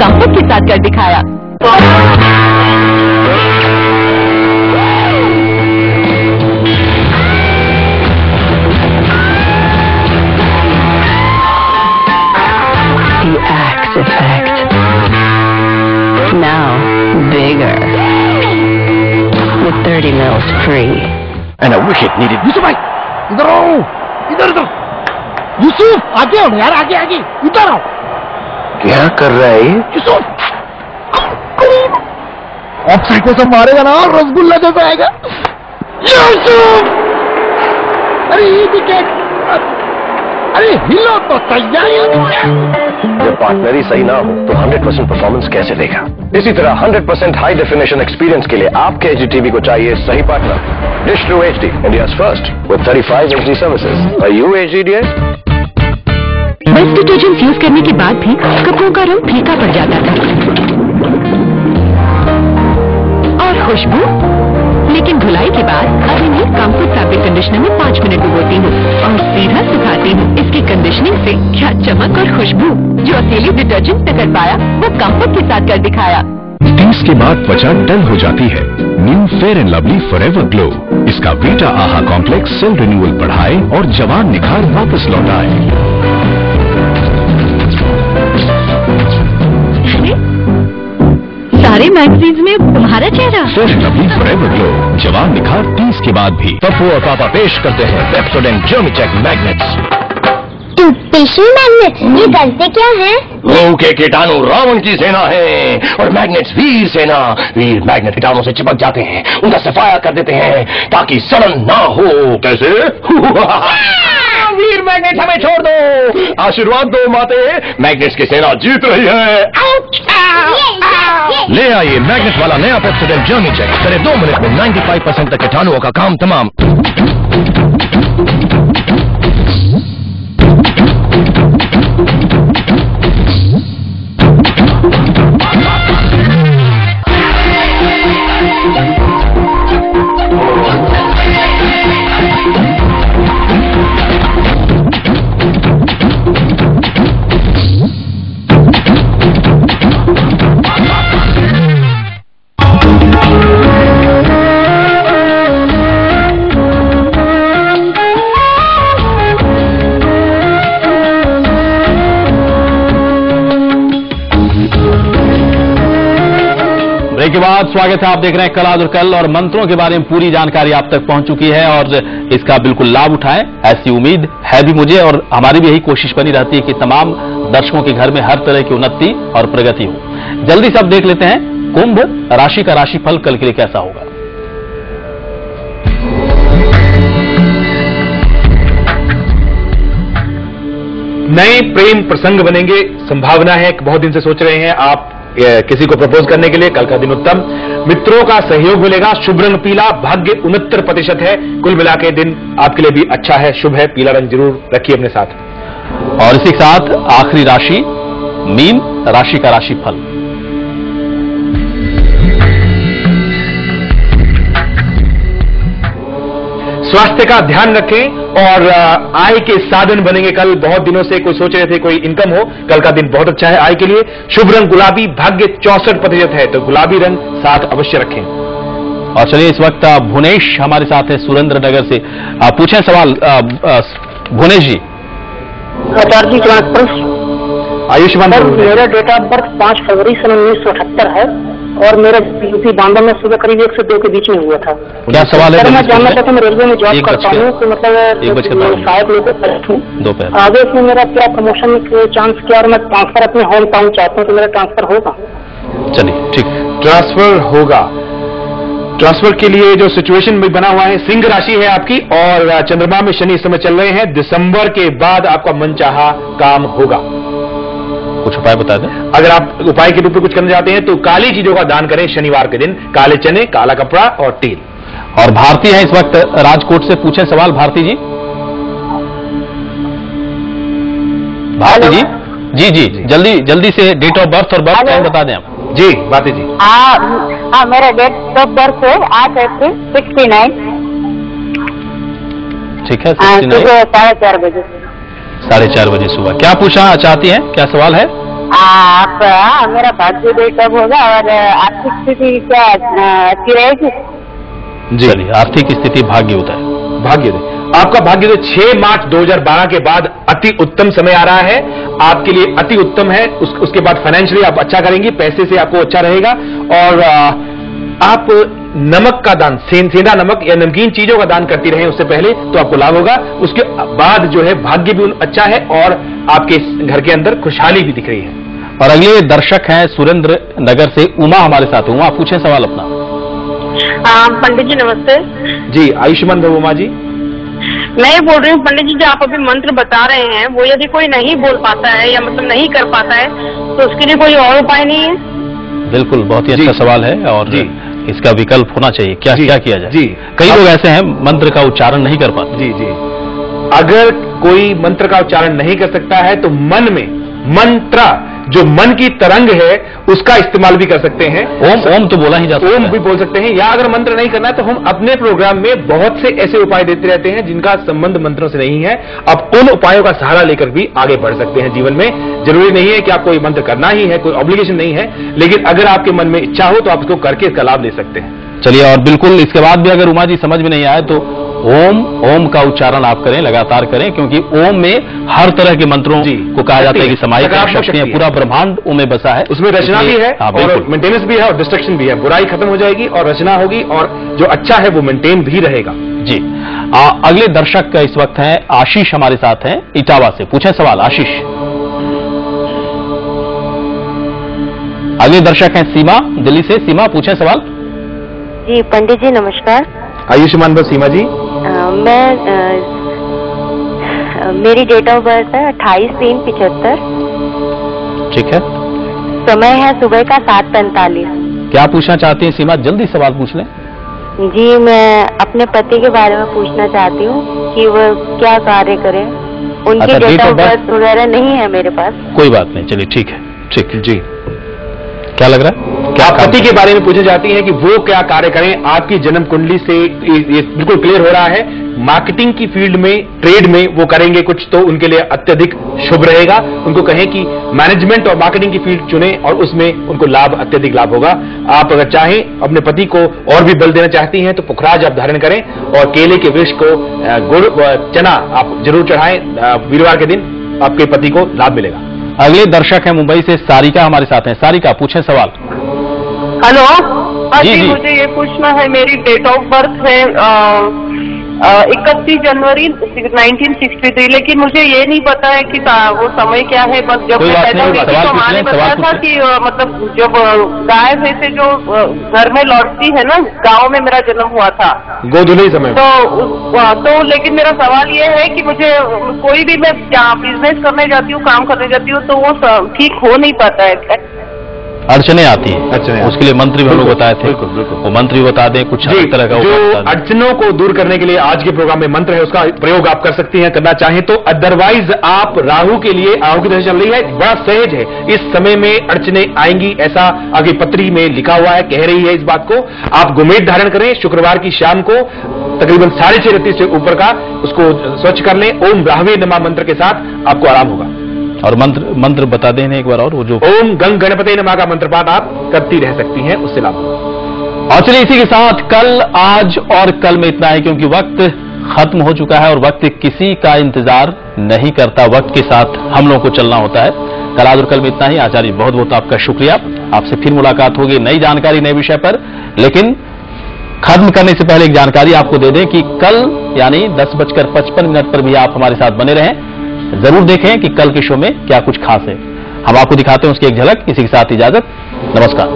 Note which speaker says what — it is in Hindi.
Speaker 1: कंफर्ट के साथ कर दिखाया।
Speaker 2: The Axe effect. Now bigger. With 30 mils free.
Speaker 3: And a wicket needed.
Speaker 4: Yusuf भाई इधर आओ, इधर इधर। यूसुफ आगे आओ यार, आगे आगे, इधर आओ।
Speaker 3: क्या कर रहा है ये?
Speaker 4: यूसुफ अब साइको से मारेगा ना, रसगुल्ला जैसा आएगा। यूसुफ अरे ये विकेट, अरे हिलो तो तैयारी।
Speaker 3: जब पार्टनर ही सही ना हो तो 100% परफॉर्मेंस कैसे देगा? इसी तरह 100% हाई डेफिनेशन एक्सपीरियंस के लिए आपके एचडी टीवी को चाहिए सही partner. Dish true HD, India's first with 35 HD services. Are you HD dear?
Speaker 1: Best detergent use करने के बाद भी कपड़ों का रंग फीका पड़ जाता था और खुशबू, लेकिन धुलाई के बाद अब इन्हें कंफर्ट फैब्रिक कंडीशनर में 5 मिनट डुबोती हूँ और सीधा सुखाती हूँ। इसकी कंडीशनिंग से क्या चमक और खुशबू जो अकेले डिटर्जेंट न कर पाया, वो कंफर्ट के साथ कर दिखाया।
Speaker 5: 30 के बाद त्वचा डल हो जाती है। New fair and lovely forever glow, इसका बीटा आहा कॉम्प्लेक्स सेल रिन्यूअल बढ़ाए और जवान निखार वापस लौटाए।
Speaker 1: सारे मैगजीन्स में तुम्हारा चेहरा।
Speaker 5: Fair and lovely forever glow, जवान निखार 30 के बाद भी।
Speaker 3: पप्पू और पापा पेश करते हैं पेप्सोडेंट जर्मीचेक मैग्नेट्स।
Speaker 6: टूथपेस्ट मैग्नेट, ये करते क्या है?
Speaker 3: मुंह के कीटाणु रावण की सेना है और मैग्नेट्स वीर सेना। वीर मैग्नेट कीटाणु से चिपक जाते हैं, उनका सफाया कर देते हैं ताकि सड़न ना हो। कैसे? वीर मैग्नेट हमें छोड़ दो, आशीर्वाद दो माते, मैग्नेट्स की सेना जीत रही है। ले आइए मैग्नेट वाला नया पेप्सोडेंट जर्मीचेक, करे 2 मिनट में 95% तक कीटाणुओं का काम तमाम।
Speaker 7: ब्रेक के बाद स्वागत है, आप देख रहे हैं कल आज और कल, और मंत्रों के बारे में पूरी जानकारी आप तक पहुंच चुकी है और इसका बिल्कुल लाभ उठाएं, ऐसी उम्मीद है भी मुझे, और हमारी भी यही कोशिश बनी रहती है कि तमाम दर्शकों के घर में हर तरह की उन्नति और प्रगति हो। जल्दी से अब देख लेते हैं कुंभ राशि का राशिफल कल के लिए कैसा होगा।
Speaker 8: नए प्रेम प्रसंग बनेंगे, संभावना है। बहुत दिन से सोच रहे हैं आप किसी को प्रपोज करने के लिए, कल का दिन उत्तम। मित्रों का सहयोग मिलेगा, शुभ रंग पीला, भाग्य 69% है। कुल मिला के दिन आपके लिए भी अच्छा है, शुभ है। पीला रंग जरूर रखिए अपने साथ।
Speaker 7: और इसी के साथ आखिरी राशि मीन राशि का राशिफल।
Speaker 8: स्वास्थ्य का ध्यान रखें और आय के साधन बनेंगे कल। बहुत दिनों से कोई सोच रहे थे कोई इनकम हो, कल का दिन बहुत अच्छा है आय के लिए। शुभ रंग गुलाबी, भाग्य 64% है, तो गुलाबी रंग साथ अवश्य रखें।
Speaker 7: और चलिए इस वक्त भुवनेश हमारे साथ है सुरेंद्र नगर से। पूछें सवाल भुवनेश जी।
Speaker 8: आयुष्मान,
Speaker 6: मेरा डेट ऑफ बर्थ 5 फरवरी सन 1978 है और मेरा यूपी बांदा में सुबह करीब 1 से 2 के बीच में हुआ था।
Speaker 7: क्या सवाल है?
Speaker 6: मैं जानना चाहता हूँ, मैं रेलवे में जॉब करता हूँ, तो मतलब शायद लोग आगे से मेरा क्या प्रमोशन के चांस क्या, और मैं ट्रांसफर अपने होम टाउन चाहता हूँ, तो मेरा ट्रांसफर होगा?
Speaker 7: चलिए ठीक,
Speaker 8: ट्रांसफर होगा। ट्रांसफर के लिए जो सिचुएशन में बना हुआ है, सिंह राशि है आपकी और चंद्रमा में शनि इस समय चल रहे हैं। दिसंबर के बाद आपका मनचाहा काम होगा।
Speaker 7: कुछ उपाय बता दें।
Speaker 8: अगर आप उपाय के रूप में कुछ करना चाहते हैं तो काली चीजों का दान करें शनिवार के दिन, काले चने, काला कपड़ा और टील।
Speaker 7: और भारती है इस वक्त राजकोट से, पूछें सवाल भारती जी। भारती जी, जी जी जल्दी जल्दी से डेट ऑफ बर्थ और बर्थ टाइम बता दें आप।
Speaker 8: जी भारती जी।
Speaker 6: हाँ, मेरा डेट ऑफ बर्थ है 8 अप्रैल 69।
Speaker 7: ठीक है,
Speaker 6: 4:30 बजे।
Speaker 7: 4:30 बजे सुबह। क्या पूछना चाहती हैं, क्या सवाल है?
Speaker 6: आप मेरा भाग्य उदय कब होगा और आर्थिक स्थिति क्या अच्छी रहेगी?
Speaker 7: जी, आर्थिक स्थिति भाग्य उदय।
Speaker 8: भाग्योदय आपका भाग्योदय 6 मार्च 2012 के बाद अति उत्तम समय आ रहा है, आपके लिए अति उत्तम है। उसके बाद फाइनेंशियली आप अच्छा करेंगे, पैसे से आपको अच्छा रहेगा। और आप नमक का दान, सेंधा नमक या नमकीन चीजों का दान करती रहे उससे पहले, तो आपको लाभ होगा। उसके बाद जो है भाग्य भी अच्छा है और आपके घर के अंदर खुशहाली भी दिख रही है।
Speaker 7: और अगले दर्शक हैं सुरेंद्र नगर से उमा हमारे साथ। उमा, पूछें सवाल अपना।
Speaker 6: पंडित जी नमस्ते।
Speaker 8: जी, आयुष्मान भव उमा जी।
Speaker 6: मैं ये बोल रही हूँ पंडित जी, जो आप अभी मंत्र बता रहे हैं वो यदि कोई नहीं बोल पाता है या मतलब नहीं कर पाता है तो उसके लिए कोई और उपाय नहीं है?
Speaker 7: बिल्कुल, बहुत ही अच्छा सवाल है और इसका विकल्प होना चाहिए। क्या किया जाए? जी, कई लोग ऐसे हैं मंत्र का उच्चारण नहीं कर पाते।
Speaker 8: जी, अगर कोई मंत्र का उच्चारण नहीं कर सकता है तो मन में मंत्र, जो मन की तरंग है, उसका इस्तेमाल भी कर सकते हैं।
Speaker 7: ओम तो बोला ही जाता है,
Speaker 8: ओम भी बोल सकते हैं। या अगर मंत्र नहीं करना है तो हम अपने प्रोग्राम में बहुत से ऐसे उपाय देते रहते हैं जिनका संबंध मंत्रों से नहीं है। आप उन उपायों का सहारा लेकर भी आगे बढ़ सकते हैं जीवन में। जरूरी नहीं है कि आपको ये मंत्र करना ही है, कोई ऑब्लिगेशन नहीं है, लेकिन अगर आपके मन में इच्छा हो तो आप इसको करके इसका लाभ ले सकते हैं।
Speaker 7: चलिए, और बिल्कुल इसके बाद भी अगर उमा जी समझ में नहीं आए तो ओम का उच्चारण आप करें, लगातार करें, क्योंकि ओम में हर तरह के मंत्रों को कहा जाता है कि समाहित शक्ति है, पूरा ब्रह्मांड ओम में बसा है।
Speaker 8: उसमें रचना भी है और मेंटेनेंस भी है और डिस्ट्रक्शन भी है। बुराई खत्म हो जाएगी और रचना होगी और जो अच्छा है वो मेंटेन भी रहेगा।
Speaker 7: जी, अगले दर्शक इस वक्त हैं आशीष हमारे साथ हैं इटावा से। पूछें सवाल आशीष। अगले दर्शक हैं सीमा दिल्ली से। सीमा, पूछें सवाल।
Speaker 9: जी पंडित जी नमस्कार।
Speaker 8: आयुष्मान भव सीमा जी।
Speaker 9: मेरी डेट ऑफ बर्थ है 28/3/75।
Speaker 7: ठीक है।
Speaker 9: समय है सुबह का 7:45।
Speaker 7: क्या पूछना चाहती हैं सीमा? जल्दी सवाल पूछ लें।
Speaker 9: जी, मैं अपने पति के बारे में पूछना चाहती हूँ कि वो क्या कार्य करें। उनकी डेट ऑफ बर्थ वगैरह नहीं है मेरे पास।
Speaker 7: कोई बात नहीं, चलिए ठीक है। ठीक है जी। क्या लग रहा है?
Speaker 8: क्या पति के बारे में पूछना चाहती हैं कि वो क्या कार्य करें? आपकी जन्म कुंडली से ये बिल्कुल क्लियर हो रहा है। मार्केटिंग की फील्ड में, ट्रेड में वो करेंगे कुछ तो उनके लिए अत्यधिक शुभ रहेगा। उनको कहें कि मैनेजमेंट और मार्केटिंग की फील्ड चुने और उसमें उनको अत्यधिक लाभ होगा। आप अगर चाहें अपने पति को और भी बल देना चाहती हैं तो पुखराज आप धारण करें और केले के वृक्ष को गुड़ चना आप जरूर चढ़ाएं। वीरवार के दिन आपके पति को लाभ मिलेगा।
Speaker 7: अगले दर्शक है मुंबई से सारिका हमारे साथ हैं। सारिका, पूछें सवाल।
Speaker 6: हेलो जी, मुझे ये पूछना है, मेरी डेट ऑफ बर्थ है 31 जनवरी 1963, लेकिन मुझे ये नहीं पता है कि वो समय क्या है। बस जब मैं पैदा हुई थी तो हमारे बताया था कि मतलब जब गाय भैंसे जो घर में लौटती है ना, गांव में मेरा जन्म हुआ था
Speaker 8: गोधुली समय
Speaker 6: तो लेकिन मेरा सवाल ये है कि मुझे कोई भी, मैं बिजनेस करने जाती हूँ, काम करने जाती हूँ तो वो ठीक हो नहीं पाता है।
Speaker 7: अड़चने आती हैं, उसके लिए मंत्र भी हम लोग बताए थे। वो मंत्र भी बता दें कुछ तरह का।
Speaker 8: जो अड़चनों को दूर करने के लिए आज के प्रोग्राम में मंत्र है, उसका प्रयोग आप कर सकती हैं करना चाहें तो। अदरवाइज आप राहु के लिए, राहु की दशा चल रही है, बड़ा सहज है, इस समय में अड़चने आएंगी, ऐसा आगे पत्री में लिखा हुआ है, कह रही है इस बात को। आप गोमेद धारण करें, शुक्रवार की शाम को तकरीबन 6:30 से ऊपर का उसको स्वच्छ कर लें। ओम राहवे नमः मंत्र के साथ आपको आराम होगा।
Speaker 7: और मंत्र बता दें एक बार और, वो जो
Speaker 8: ओम गंग गणपति नमः का मंत्र पाठ आप करती रह सकती हैं, उससे लाभ।
Speaker 7: और चलिए इसी के साथ कल, आज और कल में इतना है, क्योंकि वक्त खत्म हो चुका है और वक्त किसी का इंतजार नहीं करता। वक्त के साथ हम लोगों को चलना होता है। कल, आज और कल में इतना ही। आचार्य, बहुत बहुत आपका शुक्रिया। आपसे फिर मुलाकात होगी नई जानकारी, नए विषय पर। लेकिन खत्म करने से पहले एक जानकारी आपको दे दें कि कल यानी 10:55 पर भी आप हमारे साथ बने रहें। जरूर देखें कि कल के शो में क्या कुछ खास है। हम आपको दिखाते हैं उसकी एक झलक। इसी के साथ इजाजत, नमस्कार।